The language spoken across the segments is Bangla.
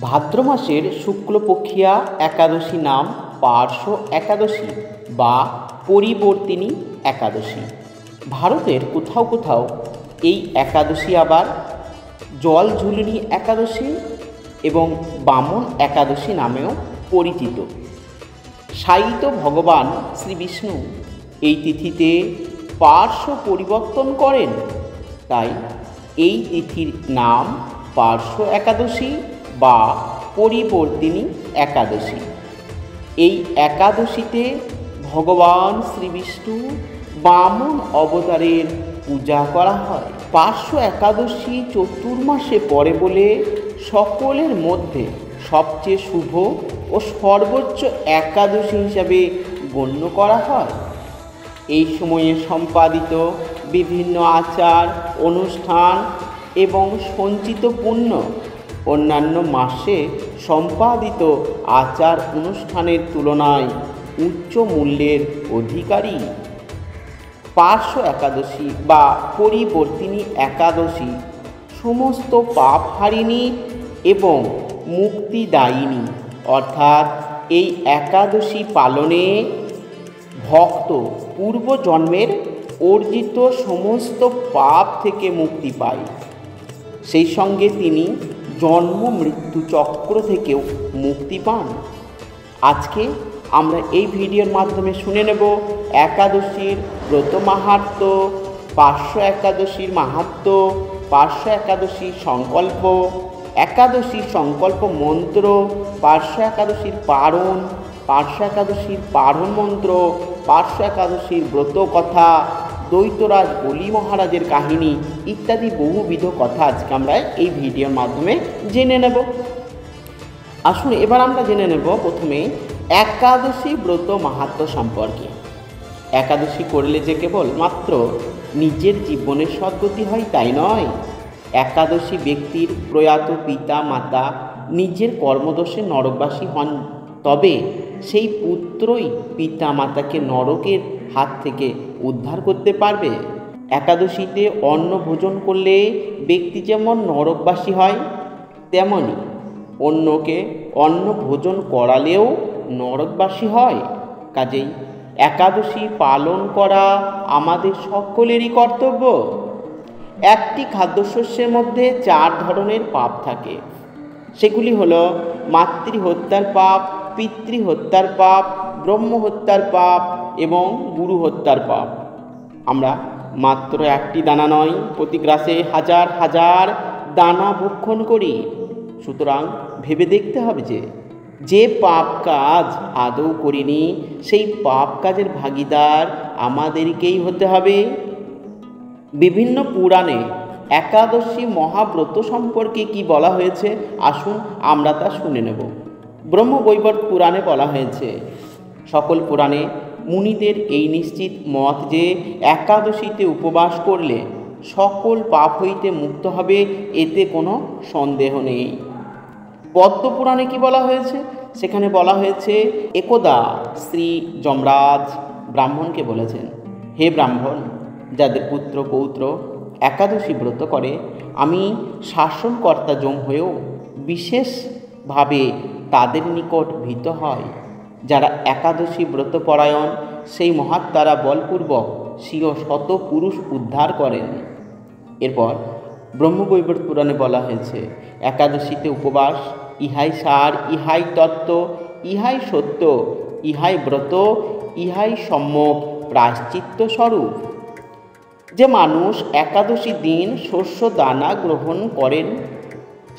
ভাদ্র মাসের শুক্লপক্ষিয়া একাদশী নাম পার্শ্ব একাদশী বা পরিবর্তিনী একাদশী। ভারতের কোথাও কোথাও এই একাদশী আবার জল ঝুলনি একাদশী এবং বামন একাদশী নামেও পরিচিত। সায়িত ভগবান শ্রীবিষ্ণু এই তিথিতে পার্শ্ব পরিবর্তন করেন, তাই এই তিথির নাম পার্শ্ব একাদশী বা পরিবর্তিনী একাদশী। এই একাদশীতে ভগবান শ্রীবিষ্ণু বামন অবতারের পূজা করা হয়। পার্শ্ব একাদশী চতুর্মাসে পড়ে বলে সকলের মধ্যে সবচেয়ে শুভ ও সর্বোচ্চ একাদশী হিসাবে গণ্য করা হয়। এই সময়ে সম্পাদিত বিভিন্ন আচার অনুষ্ঠান এবং সঞ্চিত পুণ্য অন্যান্য মাসে সম্পাদিত আচার অনুষ্ঠানের তুলনায় উচ্চ মূল্যের অধিকারী। পার্শ্ব একাদশী বা পরিবর্তিনী একাদশী সমস্ত পাপ হারিণী এবং মুক্তিদায়িনী, অর্থাৎ এই একাদশী পালনে ভক্ত পূর্বজন্মের অর্জিত সমস্ত পাপ থেকে মুক্তি পায়। সেই সঙ্গে তিনি জন্ম মৃত্যু চক্র থেকেও মুক্তি পান। আজকে আমরা এই ভিডিওর মাধ্যমে শুনে নেব একাদশীর ব্রত মাহাত্ম্য, পার্শ্ব একাদশীর মাহাত্ম্য, পার্শ্ব একাদশীর সংকল্প, একাদশীর সংকল্প মন্ত্র, পার্শ্ব একাদশীর পারণ, পার্শ্ব একাদশীর পারণ মন্ত্র, পার্শ্ব একাদশীর ব্রত কথা, দৈত্যরাজ বলি মহারাজের কাহিনী ইত্যাদি বহুবিধ কথা আজকে আমরা এই ভিডিওর মাধ্যমে জেনে নেব। আসুন এবার আমরা জেনে নেব প্রথমে একাদশী ব্রত মাহাত্ম্য সম্পর্কে। একাদশী করলে যে কেবল মাত্র নিজের জীবনের সদ্গতি হয় তাই নয়, একাদশী ব্যক্তির প্রয়াত পিতা মাতা নিজের কর্মদোষে নরকবাসী হন, তবে সেই পুত্রই পিতা মাতাকে নরকের হাত থেকে উদ্ধার করতে পারবে। একাদশীতে অন্ন ভোজন করলে ব্যক্তি যেমন নরকবাসী হয়, তেমনি অন্যকে অন্ন ভোজন করালেও নরকবাসী হয়। কাজেই একাদশী পালন করা আমাদের সকলেরই কর্তব্য। একটি খাদ্যশস্যের মধ্যে 4 ধরনের পাপ থাকে, সেগুলি হলো মাতৃহত্যার পাপ, পিতৃহত্যার পাপ, ব্রহ্মহত্যার পাপ এবং গুরু হত্যার পাপ। আমরা মাত্র একটি দানা নয়, প্রতি গ্রাসে হাজার হাজার দানা ভক্ষণ করি। সুতরাং ভেবে দেখতে হবে যে পাপ কাজ আদৌ করিনি, সেই পাপ কাজের ভাগীদার আমাদেরকেই হতে হবে। বিভিন্ন পুরাণে একাদশী মহাব্রত সম্পর্কে কি বলা হয়েছে, আসুন আমরা তা শুনে নেব। ব্রহ্মবৈবর্ত পুরাণে বলা হয়েছে, সকল পুরাণে মুনিদের এই নিশ্চিত মত যে একাদশীতে উপবাস করলে সকল পাপ হইতে মুক্ত হবে, এতে কোনো সন্দেহ নেই। পদ্মপুরাণে কি বলা হয়েছে, সেখানে বলা হয়েছে, একদা শ্রী যমরাজ ব্রাহ্মণকে বলেছেন, হে ব্রাহ্মণ, যাদের পুত্র পৌত্র একাদশী ব্রত করে, আমি শাসনকর্তা যম হয়েও বিশেষভাবে তাদের নিকট ভীত হয়। যারা একাদশী ব্রতপরায়ণ, সেই মহাত্মারা বলপূর্বক স্বীয় শত পুরুষ উদ্ধার করেন। এরপর ব্রহ্মবৈবর্ত পুরাণে বলা হয়েছে, একাদশীতে উপবাস ইহাই সার, ইহাই তত্ত্ব, ইহাই সত্য, ইহাই ব্রত, ইহাই সম্যক প্রায়শ্চিত্ত স্বরূপ। যে মানুষ একাদশী দিন শস্য দানা গ্রহণ করেন,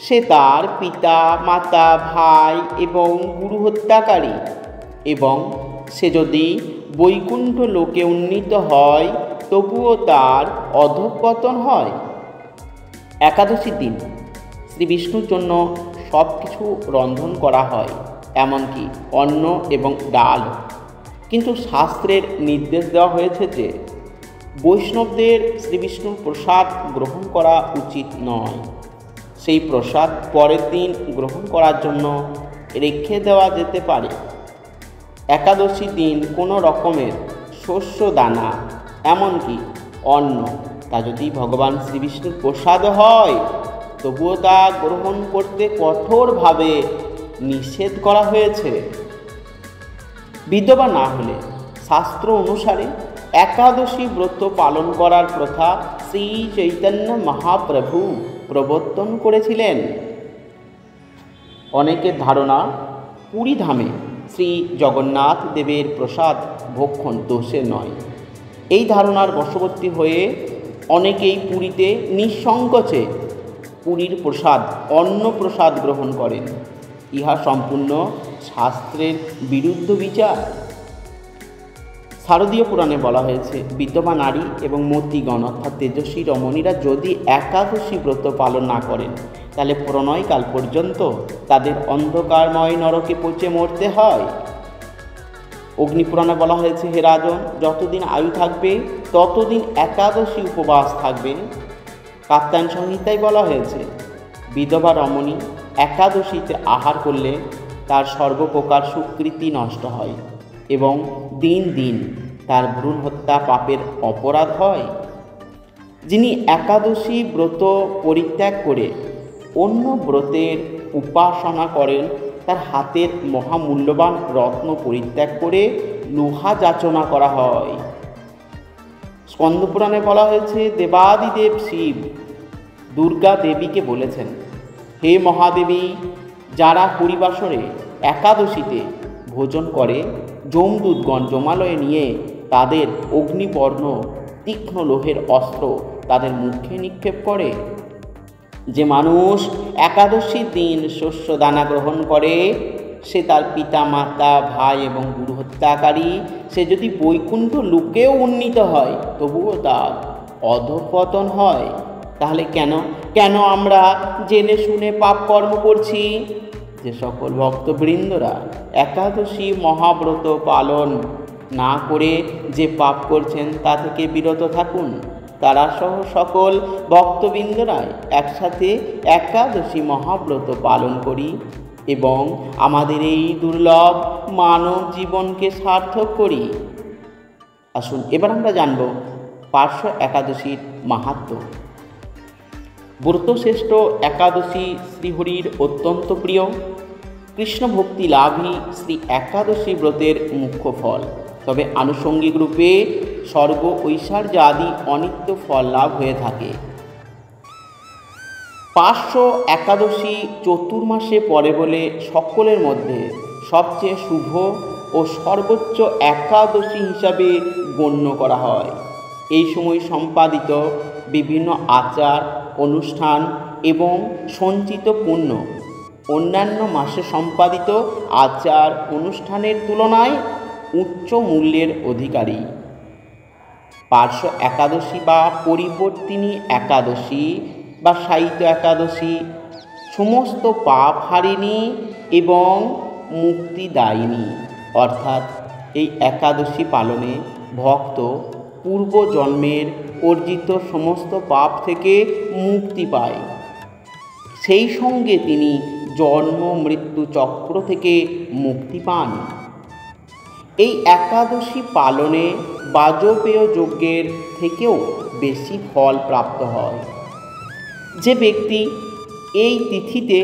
সে তার পিতা মাতা ভাই এবং গুরু হত্যাকারী, এবং সে যদি বৈকুণ্ঠ লোকে উন্নীত হয় তবুও তার অধঃপতন হয়। একাদশীর দিন শ্রী বিষ্ণুর জন্য সব কিছু রন্ধন করা হয়, এমনকি অন্ন এবং ডাল। কিন্তু শাস্ত্রের নির্দেশ দেওয়া হয়েছে যে বৈষ্ণবদের শ্রীবিষ্ণুর প্রসাদ গ্রহণ করা উচিত নয়। সেই প্রসাদ পরের দিন গ্রহণ করার জন্য রেখে দেওয়া যেতে পারে। একাদশী দিন কোনো রকমের শস্য দানা এমনকি অন্ন তা যদি ভগবান শ্রীবিষ্ণুর প্রসাদ হয়, তবুও তা গ্রহণ করতে কঠোরভাবে নিষেধ করা হয়েছে। বিধবা না হলে শাস্ত্র অনুসারে একাদশী ব্রত পালন করার প্রথা শ্রী চৈতন্য মহাপ্রভু প্রবর্তন করেছিলেন। অনেকের ধারণা পুরী ধামে শ্রী জগন্নাথ দেবের প্রসাদ ভক্ষণ দোষের নয়। এই ধারণার বশবর্তী হয়ে অনেকেই পুরীতে নিঃসংকোচে পুরীর প্রসাদ অন্ন প্রসাদ গ্রহণ করেন। ইহা সম্পূর্ণ শাস্ত্রের বিরুদ্ধ বিচার। শারদীয় পুরাণে বলা হয়েছে, বিধবা নারী এবং মতিগণ অর্থাৎ তেজস্বী রমণীরা যদি একাদশী ব্রত পালন না করেন তাহলে প্রণয়কাল পর্যন্ত তাদের অন্ধকারময় নরকে পচে মরতে হয়। অগ্নিপুরাণে বলা হয়েছে, হে রাজন, যতদিন আয়ু থাকবে ততদিন একাদশী উপবাস থাকবে। কাত্যায়ন সংহিতায় বলা হয়েছে, বিধবা রমণী একাদশীতে আহার করলে তার সর্বপ্রকার সুকৃতি নষ্ট হয় এবং দিন দিন তার ভ্রূণ হত্যা পাপের অপরাধ হয়। যিনি একাদশী ব্রত পরিত্যাগ করে অন্য ব্রতের উপাসনা করেন তার হাতের মহামূল্যবান রত্ন পরিত্যাগ করে লোহা যাচনা করা হয়। স্কন্দপুরাণে বলা হয়েছে, দেবাদিদেব শিব দুর্গা দেবীকে বলেছেন, হে মহাদেবী, যারা হরিবাসরে একাদশীতে ভোজন করে যমদূতগণ যমালয়ে নিয়ে তাদের অগ্নিবর্ণ তীক্ষ্ণ লোহের অস্ত্র তাদের মুখে নিক্ষেপ করে। যে মানুষ একাদশীর দিন শস্য দানা গ্রহণ করে সে তার পিতা মাতা ভাই এবং গুরু হত্যাকারী। সে যদি বৈকুণ্ঠ লোকেও উন্নীত হয় তবুও তার অধঃপতন হয়। তাহলে কেন আমরা জেনে শুনে পাপ কর্ম করছি? যে সকল ভক্তবৃন্দরা একাদশী মহাব্রত পালন না করে যে পাপ করছেন তা থেকে বিরত থাকুন। তারা সহ সকল ভক্তবৃন্দরাই একসাথে একাদশী মহাব্রত পালন করি এবং আমাদের এই দুর্লভ মানব জীবনকে সার্থক করি। আসুন এবার আমরা জানব পার্শ্ব একাদশীর মাহাত্ম্য। ব্রতশ্রেষ্ঠ একাদশী শ্রীহরির অত্যন্ত প্রিয়। কৃষ্ণ ভক্তি লাভই শ্রী একাদশী ব্রতের মুখ্য ফল। তবে আনুষঙ্গিক রূপে স্বর্গ ঐশ্বর্য আদি অনিত্য ফল লাভ হয়ে থাকে। পার্শ্ব একাদশী চতুর্মাসে পড়ে বলে সকলের মধ্যে সবচেয়ে শুভ ও সর্বোচ্চ একাদশী হিসাবে গণ্য করা হয়। এই সময় সম্পাদিত বিভিন্ন আচার অনুষ্ঠান এবং সঞ্চিত পুণ্য অন্যান্য মাসে সম্পাদিত আচার অনুষ্ঠানের তুলনায় উচ্চ মূল্যের অধিকারী। পার্শ্ব একাদশী বা পরিবর্তিনী একাদশী বা সাহিত্য একাদশী সমস্ত পাপ হারিণী এবং মুক্তিদায়িনী। অর্থাৎ এই একাদশী পালনে ভক্ত পূর্বজন্মের অর্জিত সমস্ত পাপ থেকে মুক্তি পায়। সেই সঙ্গে তিনি জন্ম মৃত্যু চক্র থেকে মুক্তি পান। এই একাদশী পালনে বাজপেয় যজ্ঞের থেকেও বেশি ফল প্রাপ্ত হয়। যে ব্যক্তি এই তিথিতে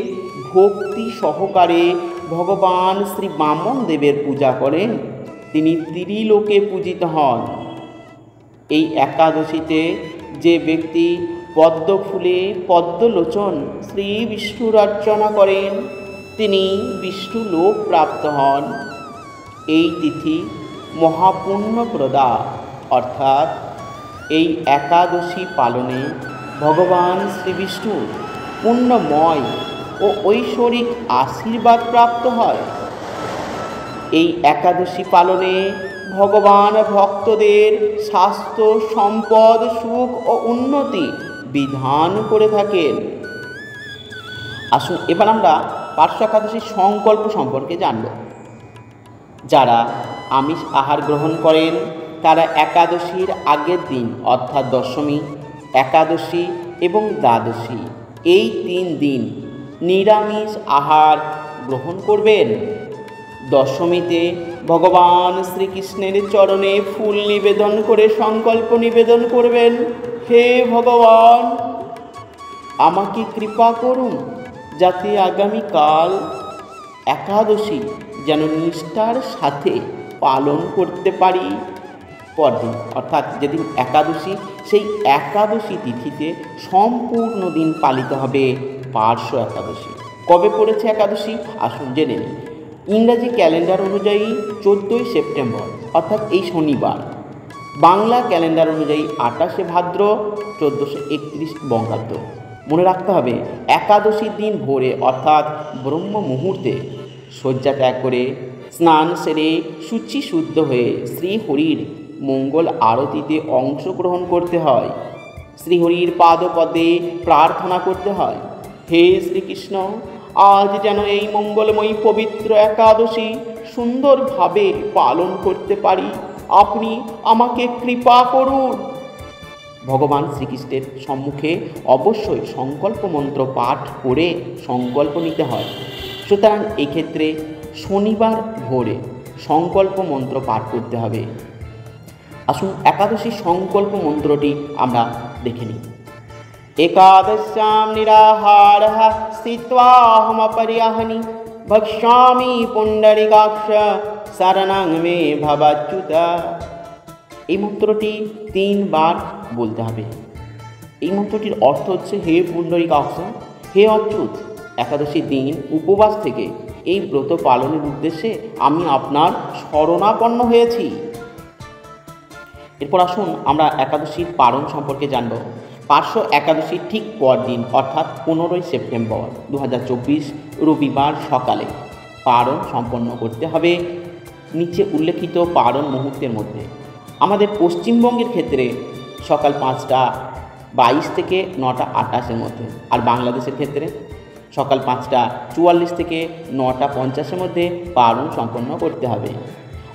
ভক্তি সহকারে ভগবান শ্রী বামন দেবের পূজা করেন তিনি ত্রিলোকে পূজিত হন। এই একাদশীতে যে ব্যক্তি পদ্ম ফুলে পদ্মলোচন শ্রী বিষ্ণুর অর্চনা করেন তিনি বিষ্ণু লোক প্রাপ্ত হন। এই তিথি মহাপুণ্যপ্রদা, অর্থাৎ এই একাদশী পালনে ভগবান শ্রীবিষ্ণুর পুণ্যময় ও ঐশ্বরিক আশীর্বাদ প্রাপ্ত হয়। এই একাদশী পালনে ভগবান ভক্তদের স্বাস্থ্য সম্পদ সুখ ও উন্নতি বিধান করে থাকেন। আসুন এবার আমরা পার্শ্ব একাদশীর সংকল্প সম্পর্কে জানব। যারা আমিষ আহার গ্রহণ করেন তারা একাদশীর আগের দিন অর্থাৎ দশমী, একাদশী এবং দ্বাদশী এই 3 দিন নিরামিষ আহার গ্রহণ করবেন। দশমীতে ভগবান শ্রীকৃষ্ণের চরণে ফুল নিবেদন করে সংকল্প নিবেদন করবেন, হে ভগবান, আমাকে কৃপা করুন, যাতে আগামীকাল একাদশী যেন নিষ্ঠার সাথে পালন করতে পারি। পরদিন অর্থাৎ যেদিন একাদশী, সেই একাদশী তিথিতে সম্পূর্ণ দিন পালিত হবে পার্শ্ব একাদশী। কবে পড়েছে একাদশী আসুন জেনে নিন। ইংরাজি ক্যালেন্ডার অনুযায়ী 14ই সেপ্টেম্বর অর্থাৎ এই শনিবার। বাংলা ক্যালেন্ডার অনুযায়ী 28শে ভাদ্র 1431 বঙ্গাব্দ। মনে রাখতে হবে একাদশীর দিন ভোরে অর্থাৎ ব্রহ্ম মুহূর্তে শয্যা ত্যাগ করে স্নান সেরে শুচি শুদ্ধ হয়ে শ্রীহরির মঙ্গল আরতিতে অংশগ্রহণ করতে হয়। শ্রীহরির পাদপদে প্রার্থনা করতে হয়, হে শ্রীকৃষ্ণ, আজ যেন এই মঙ্গলময়ী পবিত্র একাদশী সুন্দরভাবে পালন করতে পারি, আপনি আমাকে কৃপা করুন। ভগবান শ্রীকৃষ্ণের সম্মুখে অবশ্যই সংকল্প মন্ত্র পাঠ করে সংকল্প নিতে হয়। সুতরাং এক্ষেত্রে শনিবার ভোরে সংকল্প মন্ত্র পাঠ করতে হবে। আসুন একাদশী সংকল্প মন্ত্রটি আমরা দেখে নিই। একাদশ্যাম নিরাহারঃ স্থিত্বাহমপরিয়াহনি ভক্ষ্যামি পুণ্ডরিকাক্ষ শরণং মে ভবাচ্যুত। এই মন্ত্রটি 3 বার বলতে হবে। এই মন্ত্রটির অর্থ হচ্ছে, হে পুণ্ডরিকাক্ষ, হে অচ্যুত, একাদশীর দিন উপবাস থেকে এই ব্রত পালনের উদ্দেশ্যে আমি আপনার শরণাপন্ন হয়েছি। এরপর আসুন আমরা একাদশীর পালন সম্পর্কে জানব। পার্শ্ব একাদশীর ঠিক পরদিন অর্থাৎ 15ই সেপ্টেম্বর 2024 রবিবার সকালে পালন সম্পন্ন করতে হবে নিচে উল্লেখিত পালন মুহূর্তের মধ্যে। আমাদের পশ্চিমবঙ্গের ক্ষেত্রে সকাল 5টা 22 থেকে 9টা 28-এর মধ্যে, আর বাংলাদেশের ক্ষেত্রে সকাল 5টা 44 থেকে 9টা 50-এর মধ্যে পালন সম্পন্ন করতে হবে।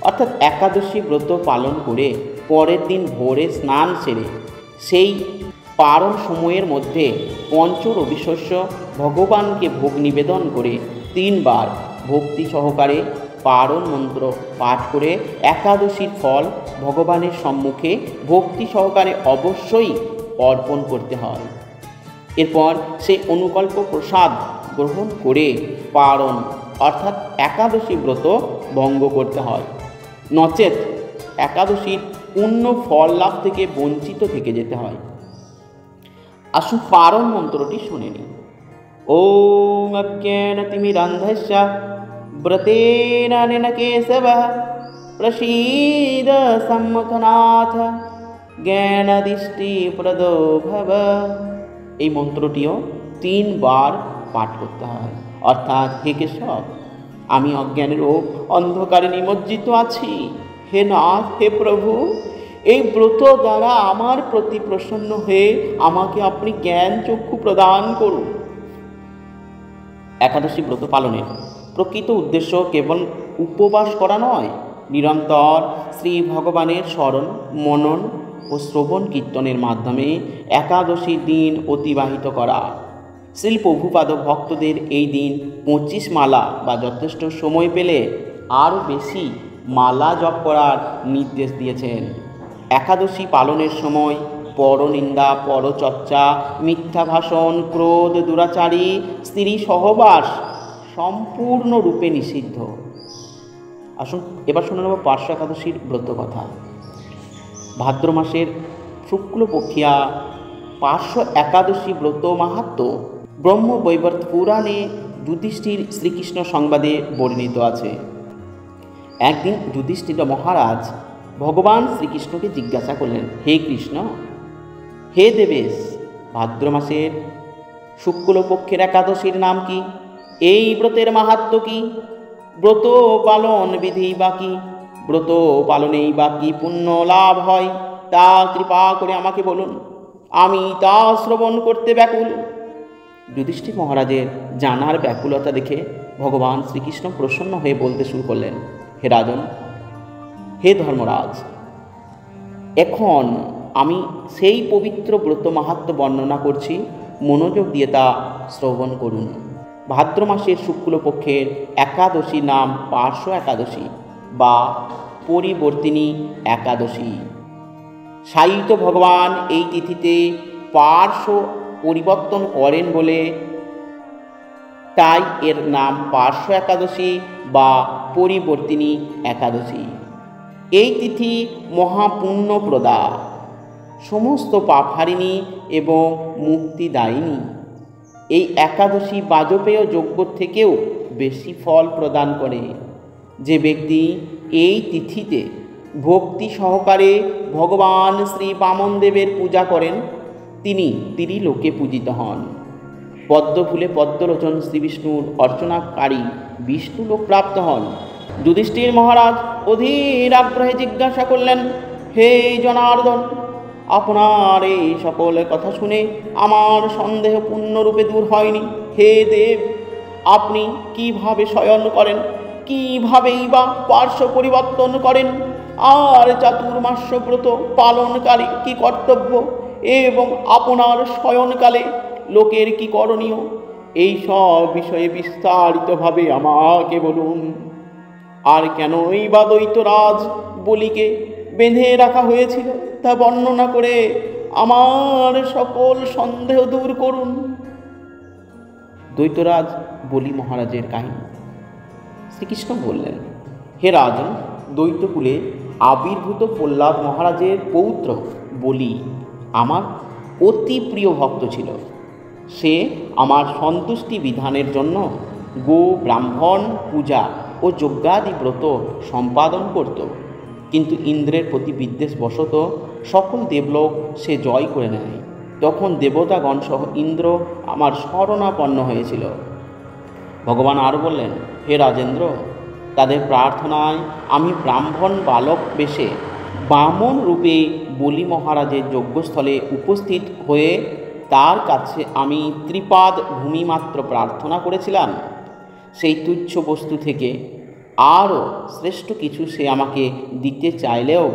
অর্থাৎ একাদশী ব্রত পালন করে পরের দিন ভোরে স্নান সেরে সেই পালন সময়ের মধ্যে পঞ্চ রবিশস্য ভগবানকে ভোগ নিবেদন করে 3 বার ভক্তি সহকারে পালন মন্ত্র পাঠ করে একাদশীর ফল ভগবানের সম্মুখে ভক্তি সহকারে অবশ্যই অর্পণ করতে হয়। এরপর সেই অনুকল্প প্রসাদ গ্রহণ করে পালন অর্থাৎ একাদশী ব্রত ভঙ্গ করতে হয়, নচেত একাদশীর পূর্ণ ফল লাভ থেকে বঞ্চিত থেকে যেতে হয়। আসুন পালন মন্ত্রটি শুনে নিই। ওম অজ্ঞানতিমিরান্ধস্য ব্রতেন কেশবঃ প্রসীদ সম্মুখনাথ জ্ঞানাদিষ্টি প্রদো ভব। এই মন্ত্রটিও 3 বার পাঠ করতে হয়। অর্থাৎ, হে কেশব, আমি অজ্ঞানের ও অন্ধকারে নিমজ্জিত আছি। হে নাথ, হে প্রভু, এই ব্রত দ্বারা আমার প্রতি প্রসন্ন হয়ে আমাকে আপনি জ্ঞান চক্ষু প্রদান করুন। একাদশী ব্রত পালনের প্রকৃত উদ্দেশ্য কেবল উপবাস করা নয়, নিরন্তর শ্রী ভগবানের স্মরণ মনন ও শ্রবণ কীর্তনের মাধ্যমে একাদশীর দিন অতিবাহিত করা। শ্রীল প্রভুপাদ ভক্তদের এই দিন 25 মালা বা যথেষ্ট সময় পেলে আরও বেশি মালা জপ করার নির্দেশ দিয়েছেন। একাদশী পালনের সময় পরনিন্দা, পরচর্চা, মিথ্যা ভাষণ, ক্রোধ, দুরাচারী, স্ত্রী সহবাস সম্পূর্ণরূপে নিষিদ্ধ। আসুন এবার শুনে নেব পার্শ্ব একাদশীর ব্রত কথা। ভাদ্র মাসের শুক্লপক্ষিয়া পার্শ্ব একাদশী ব্রত মাহাত্ম্য ব্রহ্মবৈবর্ত পুরাণে যুধিষ্ঠির শ্রীকৃষ্ণ সংবাদে বর্ণিত আছে। একদিন যুধিষ্ঠির মহারাজ ভগবান শ্রীকৃষ্ণকে জিজ্ঞাসা করলেন, হে কৃষ্ণ, হে দেবেশ, ভাদ্র মাসের শুক্লপক্ষের একাদশীর নাম কি? এই ব্রতের মাহাত্ম্য কি? ব্রত পালন বিধি বা কি? ব্রত পালনেই বা কি পুণ্য লাভ হয় তা কৃপা করে আমাকে বলুন, আমি তা শ্রবণ করতে ব্যাকুল। যুধিষ্ঠির মহারাজের জানার ব্যাকুলতা দেখে ভগবান শ্রীকৃষ্ণ প্রসন্ন হয়ে বলতে শুরু করলেন, হে রাজন, হে ধর্মরাজ, এখন আমি সেই পবিত্র ব্রত মাহাত্ম্য বর্ণনা করছি, মনোযোগ দিয়ে তা শ্রবণ করুন। ভাদ্র মাসের শুক্লপক্ষের একাদশী নাম পার্শ্ব একাদশী বা পরিবর্তিনী একাদশী। সায়িত ভগবান এই তিথিতে পার্শ্ব পরিবর্তন করেন বলে তাই এর নাম পার্শ্ব একাদশী বা পরিবর্তিনী একাদশী। এই তিথি মহাপুণ্যপ্রদা, সমস্ত পাপহারিণী এবং মুক্তিদায়িনী। এই একাদশী বাজপেয় যজ্ঞ থেকেও বেশি ফল প্রদান করে। যে ব্যক্তি এই তিথিতে ভক্তি সহকারে ভগবান শ্রী বামনদেবের পূজা করেন তিনি ত্রিলোকে পূজিত হন। পদ্মফুলে পদ্মলোচন শ্রীবিষ্ণুর অর্চনাকারী বিষ্ণুলোক প্রাপ্ত হন। যুধিষ্ঠির মহারাজ অধীর আগ্রহে জিজ্ঞাসা করলেন, হে জনার্দন, আপনার এই সকল কথা শুনে আমার সন্দেহ পূর্ণরূপে দূর হয়নি। হে দেব, আপনি কিভাবে শয়ন করেন, কিভাবেই বা পার্শ্ব পরিবর্তন করেন, আর চাতুর্মাস্য ব্রত পালনকারী কি কর্তব্য, এবং আপনার শয়নকালে লোকের কি করণীয়, এই সব বিষয়ে বিস্তারিতভাবে আমাকে বলুন। আর কেনই বা দৈত্যরাজ বলিকে বেঁধে রাখা হয়েছিল তা বর্ণনা করে আমার সকল সন্দেহ দূর করুন। দৈত্যরাজ বলি মহারাজের কাহিনী। শ্রীকৃষ্ণ বললেন, হে রাজন, দৈত্যকুলে আবির্ভূত প্রহ্লাদ মহারাজের পৌত্র বলি আমার অতি প্রিয় ভক্ত ছিল। সে আমার সন্তুষ্টি বিধানের জন্য গো ব্রাহ্মণ পূজা ও যজ্ঞাদি ব্রত সম্পাদন করত। কিন্তু ইন্দ্রের প্রতি বিদ্বেষবশত সকল দেবলোক সে জয় করে নেয়। তখন দেবতাগণ সহ ইন্দ্র আমার শরণাপন্ন হয়েছিল। ভগবান আরও বললেন, হে রাজেন্দ্র, তাদের প্রার্থনায় আমি ব্রাহ্মণ বালক বেশে বামন রূপে বলি মহারাজের যজ্ঞস্থলে উপস্থিত হয়ে তার কাছে আমি ত্রিপাদ ভূমিমাত্র প্রার্থনা করেছিলাম। সেই তুচ্ছ বস্তু থেকে আরও শ্রেষ্ঠ কিছু সে আমাকে দিতে চাইলেও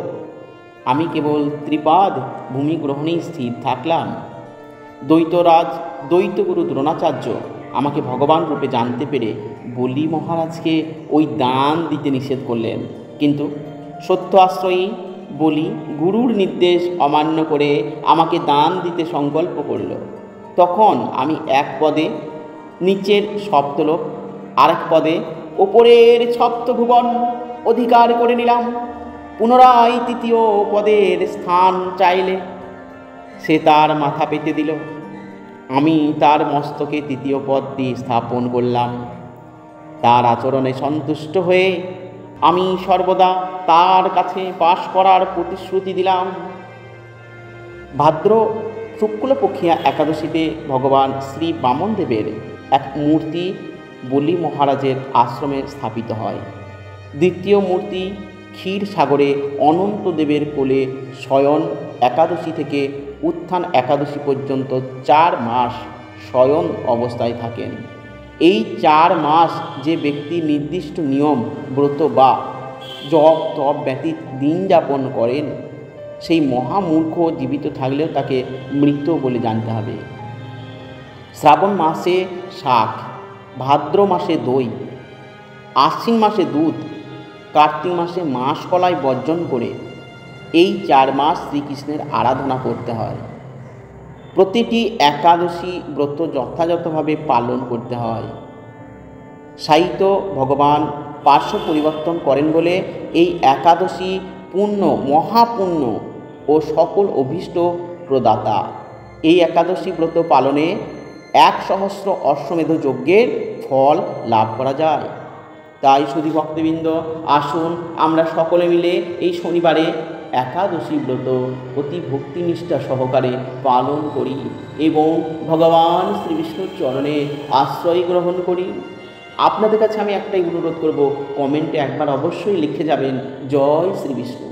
আমি কেবল ত্রিপাদ ভূমি গ্রহণেই স্থির থাকলাম। দ্বৈতরাজ দ্বৈতগুরু দ্রোণাচার্য আমাকে ভগবান রূপে জানতে পেরে বলি মহারাজকে ওই দান দিতে নিষেধ করলেন। কিন্তু সত্য আশ্রয়ী বলি গুরুর নির্দেশ অমান্য করে আমাকে দান দিতে সংকল্প করল। তখন আমি এক পদে নিচের সপ্তলোক, আরেক পদে ওপরের সপ্তভুবন অধিকার করে নিলাম। পুনরায় তৃতীয় পদের স্থান চাইলে সে তার মাথা পেতে দিল। আমি তার মস্তকে তৃতীয় পদটি স্থাপন করলাম। তার আচরণে সন্তুষ্ট হয়ে আমি সর্বদা তার কাছে বাস করার প্রতিশ্রুতি দিলাম। ভাদ্র শুক্লপক্ষিয়া একাদশীতে ভগবান শ্রী বামনদেবের এক মূর্তি বলি মহারাজের আশ্রমে স্থাপিত হয়। দ্বিতীয় মূর্তি ক্ষীরসাগরে অনন্তদেবের কোলে শয়ন একাদশী থেকে উত্থান একাদশী পর্যন্ত 4 মাস শয়ন অবস্থায় থাকেন। এই 4 মাস যে ব্যক্তি নির্দিষ্ট নিয়ম ব্রত বা জপ তপ ব্যতীত দিন যাপন করেন সেই মহামূর্খ জীবিত থাকলেও তাকে মৃত বলে জানতে হবে। শ্রাবণ মাসে শাক, ভাদ্র মাসে দই, আশ্বিন মাসে দুধ, কার্তিক মাসে মাসকলাই বর্জন করে এই 4 মাস শ্রীকৃষ্ণের আরাধনা করতে হয়। প্রতিটি একাদশী ব্রত যথাযথভাবে পালন করতে হয়। সাহিত্য ভগবান পার্শ্ব পরিবর্তন করেন বলে এই একাদশী পুণ্য, মহাপুণ্য ও সকল অভীষ্ট প্রদাতা। এই একাদশী ব্রত পালনে 1,000 অশ্বমেধ যজ্ঞের ফল লাভ করা যায়। তাই সুধী ভক্তবৃন্দ, আসুন আমরা সকলে মিলে এই শনিবারে একাদশী ব্রত অতি ভক্তিনিষ্ঠা সহকারে পালন করি এবং ভগবান শ্রীবিষ্ণুর চরণে আশ্রয় গ্রহণ করি। আপনাদের কাছে আমি একটাই অনুরোধ করব, কমেন্টে একবার অবশ্যই লিখে যাবেন, জয় শ্রীবিষ্ণু।